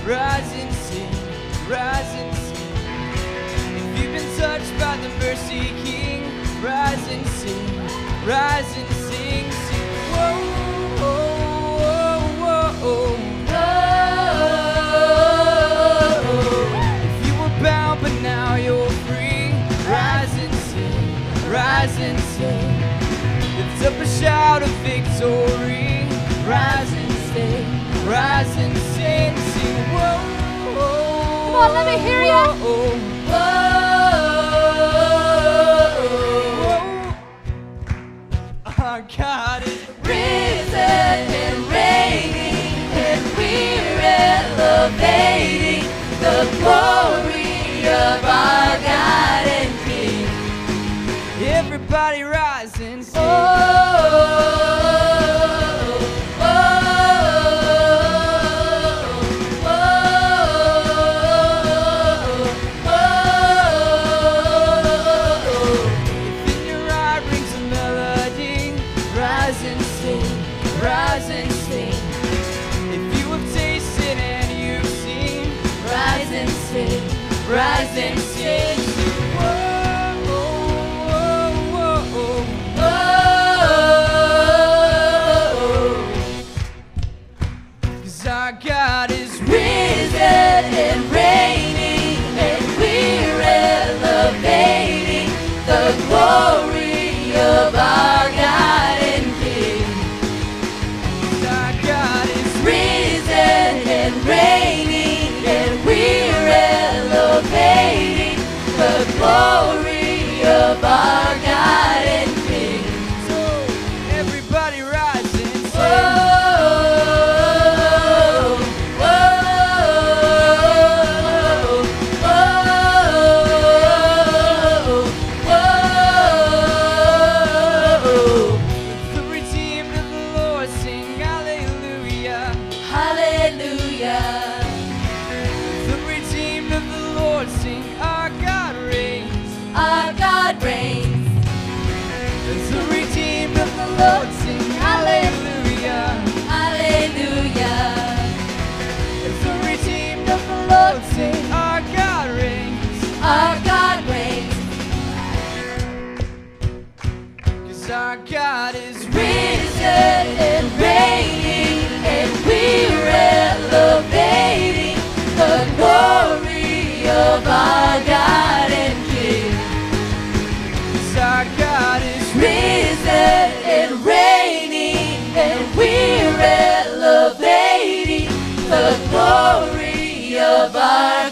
rise and sing, rise and sing. If you've been touched by the mercy King, rise and sing, rise and sing, sing. Whoa, whoa, whoa, whoa, whoa. If you were bound but now you're free, rise and sing, rise and sing. Lift up a shout of victory, rise and sing, rise and sing, sing. Whoa, whoa. Come on, let me hear ya. Whoa, whoa. Our God is Risen and reigning, and we're elevating the glory of our God and King. everybody rise and sing. Oh, oh, oh, oh. If in your eye rings a melody, rise and sing, rise and sing. If you have tasted and you've seen, rise and sing, rise and sing. Whoa, whoa, whoa, whoa. Cause our God is Risen and reigning, and we're elevating the glory of our God and King. our God is Risen and reigning, and we're elevating the glory of our God and King. so everybody rise and sing. Oh, oh, oh, oh, oh. The redeemed of the Lord sing hallelujah. Hallelujah. The redeemed of the Lord sing our God reigns. Our God reigns. The redeemed of the Lord sing hallelujah. Hallelujah. The redeemed of the Lord sing our God reigns. Our God reigns. 'Cause our God is Risen and reigning, and we're elevating the glory of our God and King. 'Cause our God is Risen and reigning, and we're elevating the glory of our